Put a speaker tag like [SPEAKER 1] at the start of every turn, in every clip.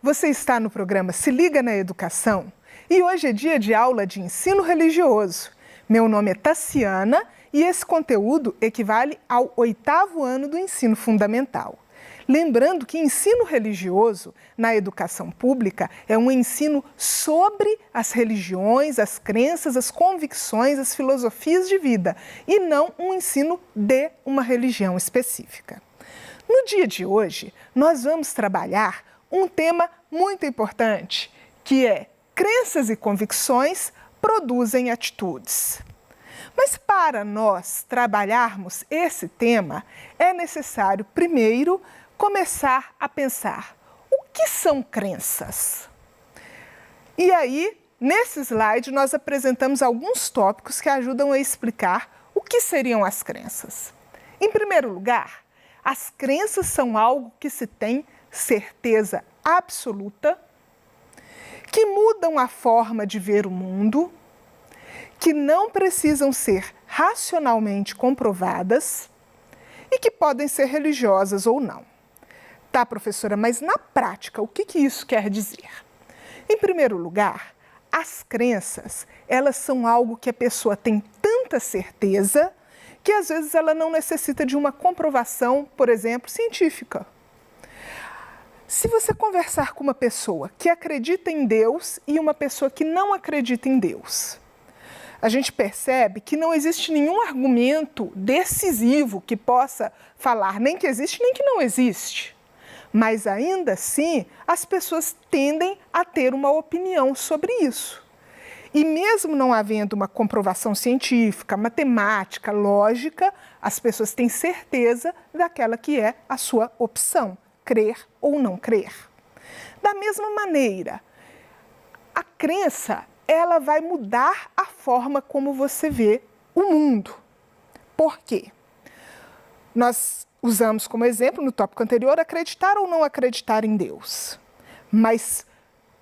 [SPEAKER 1] Você está no programa Se Liga na Educação e hoje é dia de aula de ensino religioso. Meu nome é Tassiana e esse conteúdo equivale ao 8º ano do ensino fundamental. Lembrando que ensino religioso na educação pública é um ensino sobre as religiões, as crenças, as convicções, as filosofias de vida e não um ensino de uma religião específica. No dia de hoje, nós vamos trabalhar um tema muito importante, que é crenças e convicções produzem atitudes. Mas para nós trabalharmos esse tema, é necessário primeiro começar a pensar o que são crenças. E aí, nesse slide, nós apresentamos alguns tópicos que ajudam a explicar o que seriam as crenças. Em primeiro lugar, as crenças são algo que se tem certeza absoluta, que mudam a forma de ver o mundo, que não precisam ser racionalmente comprovadas e que podem ser religiosas ou não. Tá, professora, mas na prática, o que isso quer dizer? Em primeiro lugar, as crenças, elas são algo que a pessoa tem tanta certeza que às vezes ela não necessita de uma comprovação, por exemplo, científica. Se você conversar com uma pessoa que acredita em Deus e uma pessoa que não acredita em Deus, a gente percebe que não existe nenhum argumento decisivo que possa falar nem que existe nem que não existe. Mas ainda assim, as pessoas tendem a ter uma opinião sobre isso. E mesmo não havendo uma comprovação científica, matemática, lógica, as pessoas têm certeza daquela que é a sua opção, crer ou não crer. Da mesma maneira, a crença, ela vai mudar a forma como você vê o mundo. Por quê? Nós usamos como exemplo, no tópico anterior, acreditar ou não acreditar em Deus. Mas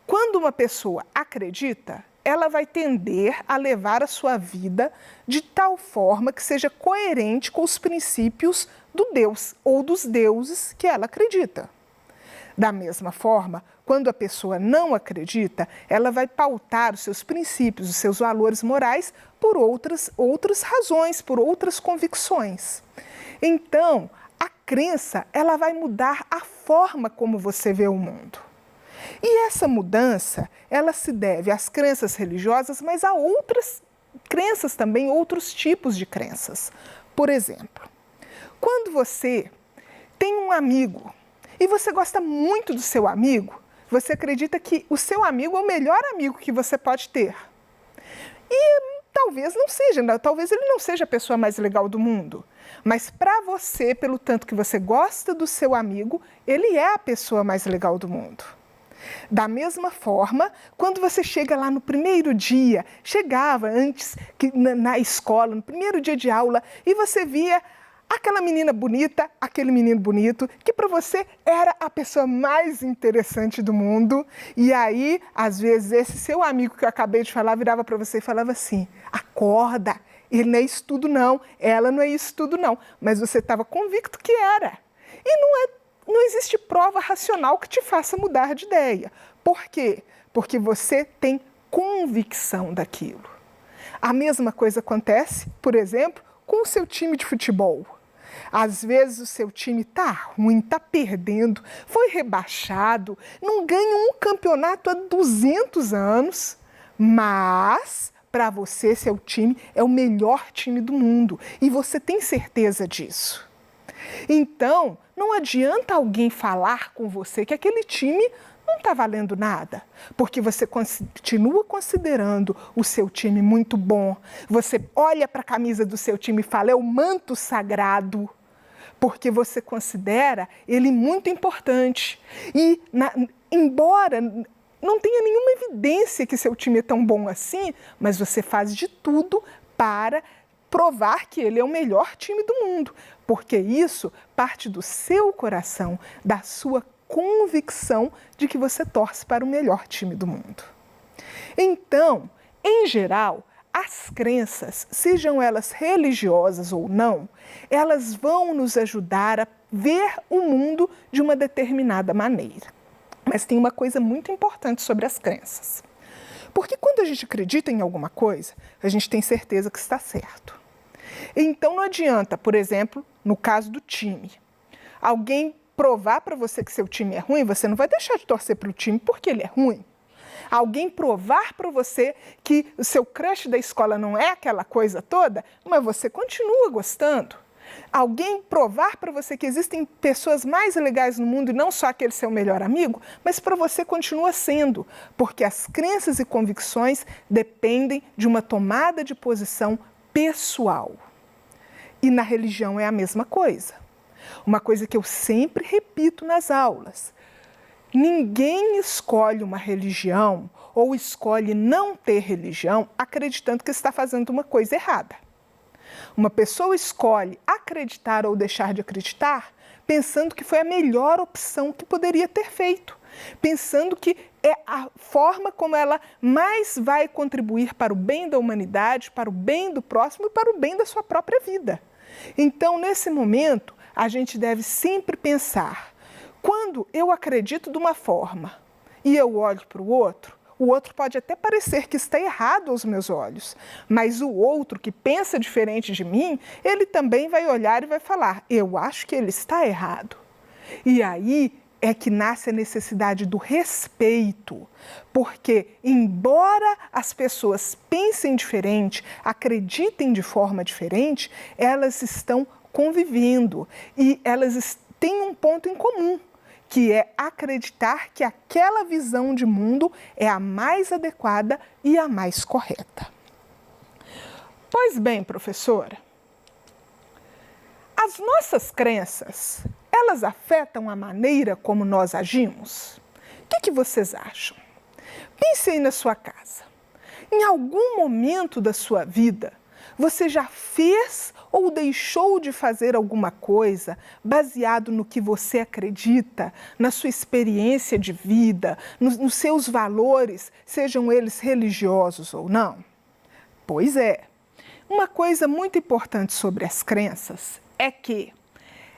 [SPEAKER 1] quando uma pessoa acredita, ela vai tender a levar a sua vida de tal forma que seja coerente com os princípios do Deus ou dos deuses que ela acredita. Da mesma forma, quando a pessoa não acredita, ela vai pautar os seus princípios, os seus valores morais por outras razões, por outras convicções. Então, a crença, ela vai mudar a forma como você vê o mundo. E essa mudança, ela se deve às crenças religiosas, mas a outras crenças também, outros tipos de crenças. Por exemplo, quando você tem um amigo e você gosta muito do seu amigo, você acredita que o seu amigo é o melhor amigo que você pode ter. E talvez não seja, talvez ele não seja a pessoa mais legal do mundo. Mas para você, pelo tanto que você gosta do seu amigo, ele é a pessoa mais legal do mundo. Da mesma forma, quando você chega lá no primeiro dia, chegava antes na escola, no primeiro dia de aula, e você via aquela menina bonita, aquele menino bonito, que para você era a pessoa mais interessante do mundo. E aí, às vezes, esse seu amigo que eu acabei de falar virava para você e falava assim: acorda, ele não é isso tudo não, ela não é isso tudo não. Mas você estava convicto que era. E não existe prova racional que te faça mudar de ideia. Por quê? Porque você tem convicção daquilo. A mesma coisa acontece, por exemplo, com o seu time de futebol. Às vezes o seu time está ruim, está perdendo, foi rebaixado, não ganha um campeonato há 200 anos, mas para você, seu time é o melhor time do mundo e você tem certeza disso. Então, não adianta alguém falar com você que aquele time não está valendo nada, porque você continua considerando o seu time muito bom. Você olha para a camisa do seu time e fala: é o manto sagrado, porque você considera ele muito importante. E, embora não tenha nenhuma evidência que seu time é tão bom assim, mas você faz de tudo para provar que ele é o melhor time do mundo, porque isso parte do seu coração, da sua convicção de que você torce para o melhor time do mundo. Então, em geral, as crenças, sejam elas religiosas ou não, elas vão nos ajudar a ver o mundo de uma determinada maneira. Mas tem uma coisa muito importante sobre as crenças. Porque quando a gente acredita em alguma coisa, a gente tem certeza que está certo. Então não adianta, por exemplo, no caso do time, alguém provar para você que seu time é ruim, você não vai deixar de torcer para o time porque ele é ruim. Alguém provar para você que o seu crush da escola não é aquela coisa toda, mas você continua gostando. Alguém provar para você que existem pessoas mais legais no mundo e não só aquele seu melhor amigo, mas para você continua sendo, porque as crenças e convicções dependem de uma tomada de posição pessoal. E na religião é a mesma coisa. Uma coisa que eu sempre repito nas aulas. Ninguém escolhe uma religião ou escolhe não ter religião acreditando que está fazendo uma coisa errada. Uma pessoa escolhe acreditar ou deixar de acreditar pensando que foi a melhor opção que poderia ter feito, pensando que é a forma como ela mais vai contribuir para o bem da humanidade, para o bem do próximo e para o bem da sua própria vida. Então, nesse momento, a gente deve sempre pensar, quando eu acredito de uma forma e eu olho para o outro pode até parecer que está errado aos meus olhos, mas o outro que pensa diferente de mim, ele também vai olhar e vai falar, eu acho que ele está errado. E aí é que nasce a necessidade do respeito, porque embora as pessoas pensem diferente, acreditem de forma diferente, elas estão convivendo e elas têm um ponto em comum, que é acreditar que aquela visão de mundo é a mais adequada e a mais correta. Pois bem, professora, as nossas crenças, elas afetam a maneira como nós agimos? O que vocês acham? Pense aí na sua casa. Em algum momento da sua vida, você já fez ou deixou de fazer alguma coisa baseado no que você acredita, na sua experiência de vida, nos seus valores, sejam eles religiosos ou não? Pois é. Uma coisa muito importante sobre as crenças é que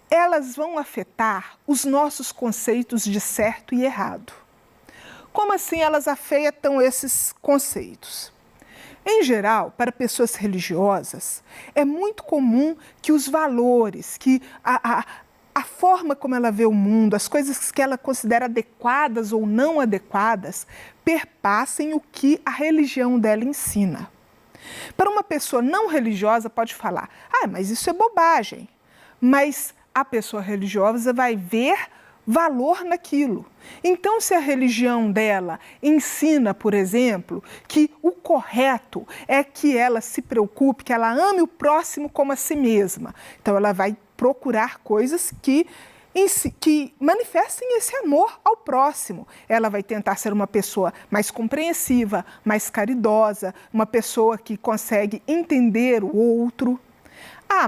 [SPEAKER 1] elas vão afetar os nossos conceitos de certo e errado. Como assim elas afetam esses conceitos? Em geral, para pessoas religiosas, é muito comum que os valores, que a forma como ela vê o mundo, as coisas que ela considera adequadas ou não adequadas, perpassem o que a religião dela ensina. Para uma pessoa não religiosa pode falar, mas isso é bobagem. Mas a pessoa religiosa vai ver valor naquilo. Então, se a religião dela ensina, por exemplo, que o correto é que ela se preocupe, que ela ame o próximo como a si mesma, então ela vai procurar coisas que manifestem esse amor ao próximo. Ela vai tentar ser uma pessoa mais compreensiva, mais caridosa, uma pessoa que consegue entender o outro.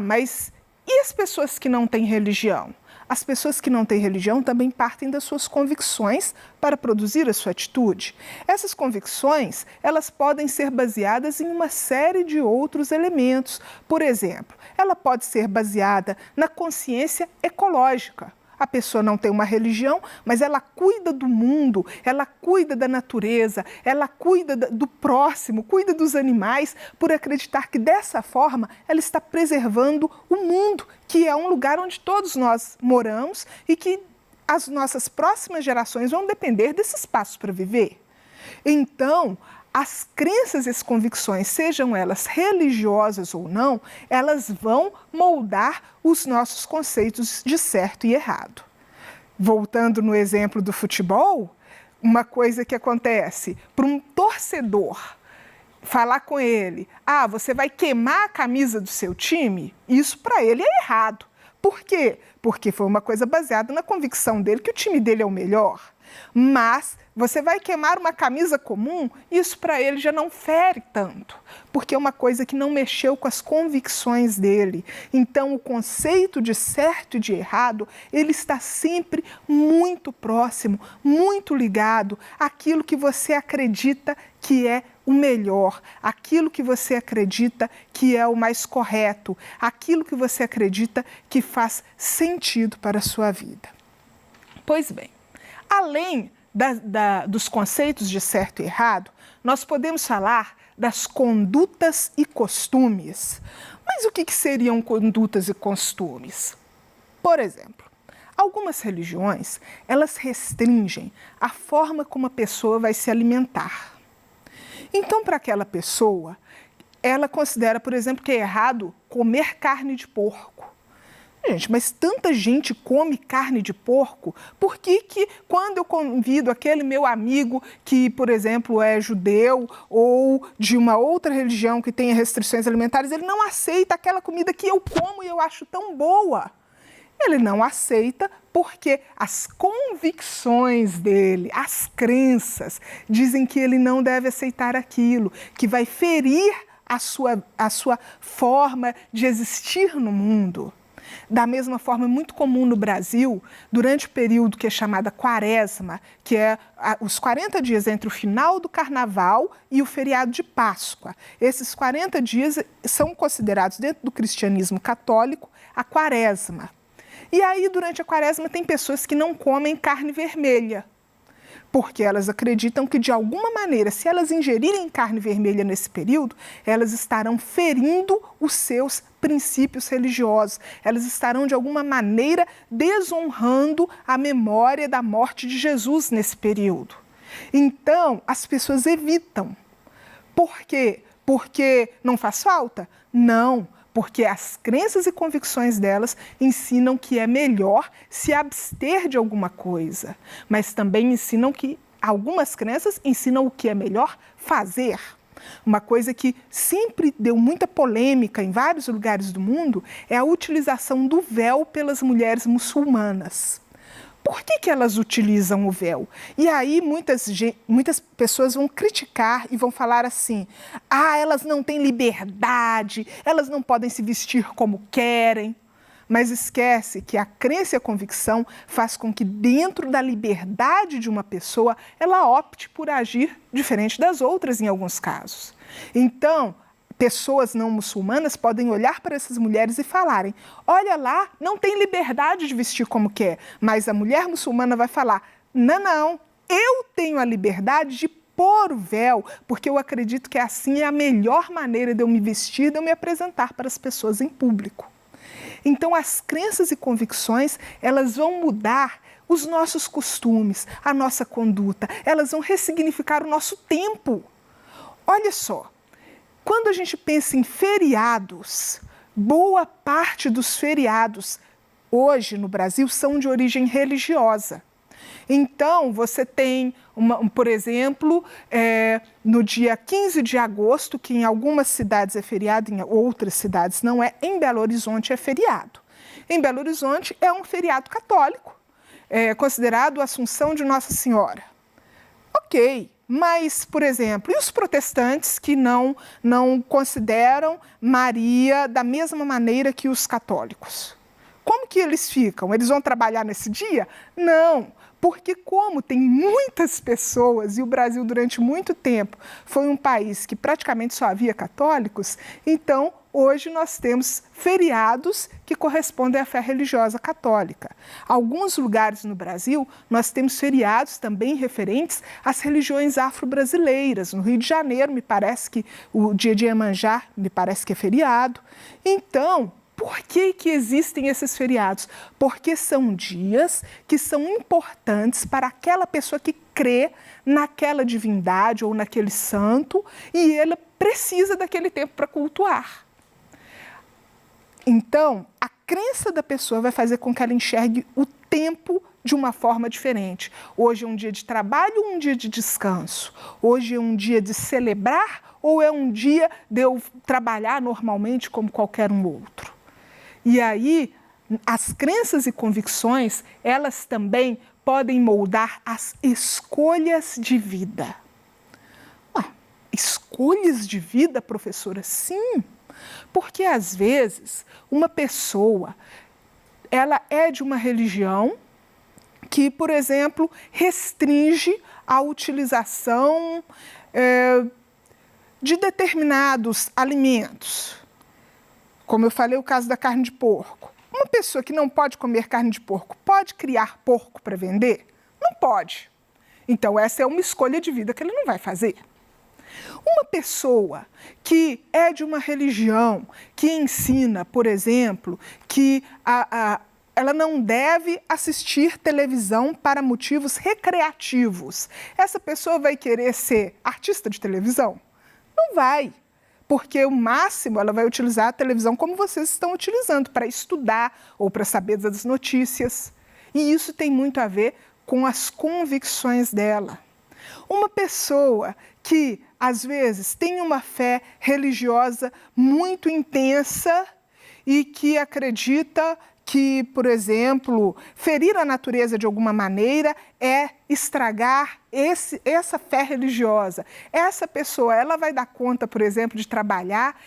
[SPEAKER 1] Mas e as pessoas que não têm religião? As pessoas que não têm religião também partem das suas convicções para produzir a sua atitude. Essas convicções, elas podem ser baseadas em uma série de outros elementos. Por exemplo, ela pode ser baseada na consciência ecológica. A pessoa não tem uma religião, mas ela cuida do mundo, ela cuida da natureza, ela cuida do próximo, cuida dos animais, por acreditar que dessa forma ela está preservando o mundo, que é um lugar onde todos nós moramos e que as nossas próximas gerações vão depender desse espaço para viver. Então, as crenças e as convicções, sejam elas religiosas ou não, elas vão moldar os nossos conceitos de certo e errado. Voltando no exemplo do futebol, uma coisa que acontece para um torcedor falar com ele, você vai queimar a camisa do seu time, isso para ele é errado. Por quê? Porque foi uma coisa baseada na convicção dele que o time dele é o melhor. Mas você vai queimar uma camisa comum, isso para ele já não fere tanto, porque é uma coisa que não mexeu com as convicções dele. Então, o conceito de certo e de errado, ele está sempre muito próximo, muito ligado àquilo que você acredita que é o melhor, aquilo que você acredita que é o mais correto, aquilo que você acredita que faz sentido para a sua vida. Pois bem, além dos conceitos de certo e errado, nós podemos falar das condutas e costumes. Mas o que seriam condutas e costumes? Por exemplo, algumas religiões, elas restringem a forma como a pessoa vai se alimentar. Então, para aquela pessoa, ela considera, por exemplo, que é errado comer carne de porco. Gente, mas tanta gente come carne de porco, por que quando eu convido aquele meu amigo que, por exemplo, é judeu ou de uma outra religião que tenha restrições alimentares, ele não aceita aquela comida que eu como e eu acho tão boa? Ele não aceita porque as convicções dele, as crenças, dizem que ele não deve aceitar aquilo, que vai ferir a sua forma de existir no mundo. Da mesma forma, é muito comum no Brasil, durante o período que é chamada Quaresma, que é os 40 dias entre o final do Carnaval e o feriado de Páscoa. Esses 40 dias são considerados, dentro do cristianismo católico, a Quaresma. E aí, durante a Quaresma, tem pessoas que não comem carne vermelha, porque elas acreditam que, de alguma maneira, se elas ingerirem carne vermelha nesse período, elas estarão ferindo os seus princípios religiosos. Elas estarão, de alguma maneira, desonrando a memória da morte de Jesus nesse período. Então, as pessoas evitam. Por quê? Porque não faz falta? Não. Porque as crenças e convicções delas ensinam que é melhor se abster de alguma coisa, mas também ensinam que algumas crenças ensinam o que é melhor fazer. Uma coisa que sempre deu muita polêmica em vários lugares do mundo é a utilização do véu pelas mulheres muçulmanas. Por que elas utilizam o véu? E aí muitas pessoas vão criticar e vão falar assim: elas não têm liberdade, elas não podem se vestir como querem. Mas esquece que a crença e a convicção faz com que, dentro da liberdade de uma pessoa, ela opte por agir diferente das outras em alguns casos. Então, pessoas não muçulmanas podem olhar para essas mulheres e falarem: olha lá, não tem liberdade de vestir como quer. Mas a mulher muçulmana vai falar: não, eu tenho a liberdade de pôr o véu, porque eu acredito que assim é a melhor maneira de eu me vestir, de eu me apresentar para as pessoas em público. Então, as crenças e convicções, elas vão mudar os nossos costumes, a nossa conduta, elas vão ressignificar o nosso tempo. Olha só, quando a gente pensa em feriados, boa parte dos feriados hoje no Brasil são de origem religiosa. Então, você tem, por exemplo, no dia 15 de agosto, que em algumas cidades é feriado, em outras cidades não é, em Belo Horizonte é feriado. Em Belo Horizonte é um feriado católico, considerado a Assunção de Nossa Senhora. Ok, mas, por exemplo, e os protestantes que não consideram Maria da mesma maneira que os católicos? Como que eles ficam? Eles vão trabalhar nesse dia? Não. Porque como tem muitas pessoas, e o Brasil durante muito tempo foi um país que praticamente só havia católicos, então hoje nós temos feriados que correspondem à fé religiosa católica. Alguns lugares no Brasil nós temos feriados também referentes às religiões afro-brasileiras. No Rio de Janeiro, me parece que o dia de Iemanjá, me parece que é feriado. Então, por que existem esses feriados? Porque são dias que são importantes para aquela pessoa que crê naquela divindade ou naquele santo e ela precisa daquele tempo para cultuar. Então, a crença da pessoa vai fazer com que ela enxergue o tempo de uma forma diferente. Hoje é um dia de trabalho ou um dia de descanso? Hoje é um dia de celebrar ou é um dia de eu trabalhar normalmente como qualquer um outro? E aí, as crenças e convicções, elas também podem moldar as escolhas de vida. Escolhas de vida, professora? Sim, porque às vezes uma pessoa, ela é de uma religião que, por exemplo, restringe a utilização de determinados alimentos. Como eu falei, o caso da carne de porco. Uma pessoa que não pode comer carne de porco pode criar porco para vender? Não pode. Então, essa é uma escolha de vida que ele não vai fazer. Uma pessoa que é de uma religião que ensina, por exemplo, que ela não deve assistir televisão para motivos recreativos, essa pessoa vai querer ser artista de televisão? Não vai, porque o máximo ela vai utilizar a televisão como vocês estão utilizando, para estudar ou para saber das notícias. E isso tem muito a ver com as convicções dela. Uma pessoa que, às vezes, tem uma fé religiosa muito intensa e que acredita que, por exemplo, ferir a natureza de alguma maneira é estragar essa fé religiosa. Essa pessoa, ela vai dar conta, por exemplo, de trabalhar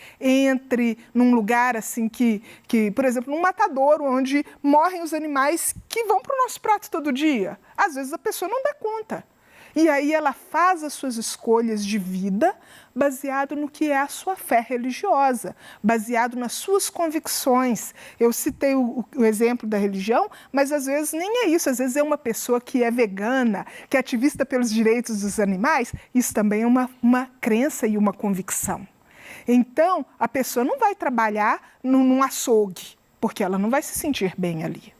[SPEAKER 1] num lugar assim que, por exemplo, num matadouro, onde morrem os animais que vão para o nosso prato todo dia. Às vezes a pessoa não dá conta. E aí ela faz as suas escolhas de vida baseado no que é a sua fé religiosa, baseado nas suas convicções. Eu citei o exemplo da religião, mas às vezes nem é isso. Às vezes é uma pessoa que é vegana, que é ativista pelos direitos dos animais. Isso também é uma crença e uma convicção. Então, a pessoa não vai trabalhar num açougue, porque ela não vai se sentir bem ali.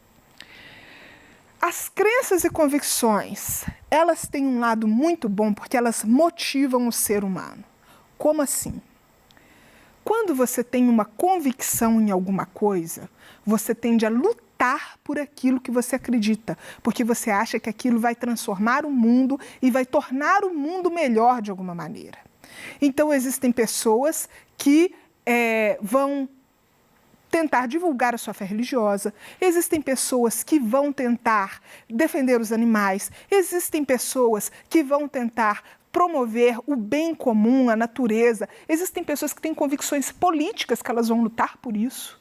[SPEAKER 1] As crenças e convicções, elas têm um lado muito bom porque elas motivam o ser humano. Como assim? Quando você tem uma convicção em alguma coisa, você tende a lutar por aquilo que você acredita, porque você acha que aquilo vai transformar o mundo e vai tornar o mundo melhor de alguma maneira. Então, existem pessoas que vão tentar divulgar a sua fé religiosa, existem pessoas que vão tentar defender os animais, existem pessoas que vão tentar promover o bem comum, a natureza, existem pessoas que têm convicções políticas que elas vão lutar por isso.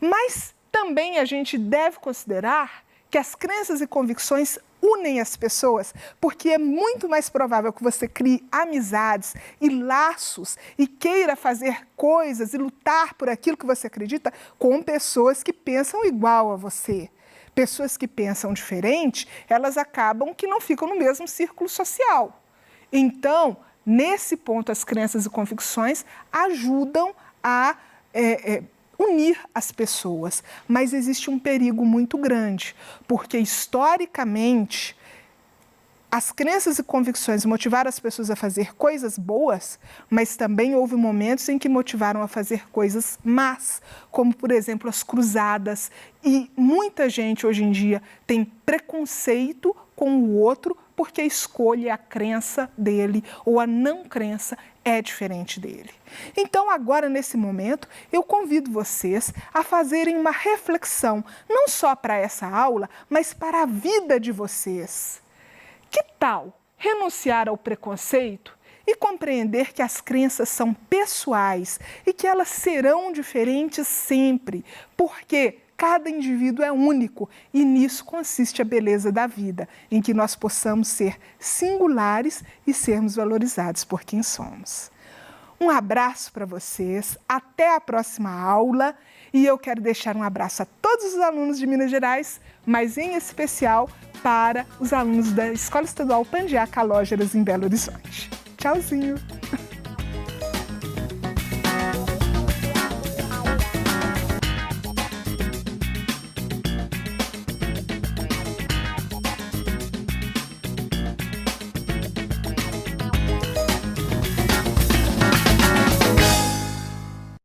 [SPEAKER 1] Mas também a gente deve considerar que as crenças e convicções unem as pessoas, porque é muito mais provável que você crie amizades e laços e queira fazer coisas e lutar por aquilo que você acredita com pessoas que pensam igual a você. Pessoas que pensam diferente, elas acabam que não ficam no mesmo círculo social. Então, nesse ponto, as crenças e convicções ajudam a unir as pessoas, mas existe um perigo muito grande, porque historicamente as crenças e convicções motivaram as pessoas a fazer coisas boas, mas também houve momentos em que motivaram a fazer coisas más, como por exemplo as cruzadas, e muita gente hoje em dia tem preconceito com o outro porque a escolha, a crença dele ou a não crença é diferente dele. Então, agora, nesse momento, eu convido vocês a fazerem uma reflexão, não só para essa aula, mas para a vida de vocês. Que tal renunciar ao preconceito e compreender que as crenças são pessoais e que elas serão diferentes sempre, porque cada indivíduo é único e nisso consiste a beleza da vida, em que nós possamos ser singulares e sermos valorizados por quem somos. Um abraço para vocês, até a próxima aula e eu quero deixar um abraço a todos os alunos de Minas Gerais, mas em especial para os alunos da Escola Estadual Pandiá Calógeras em Belo Horizonte. Tchauzinho!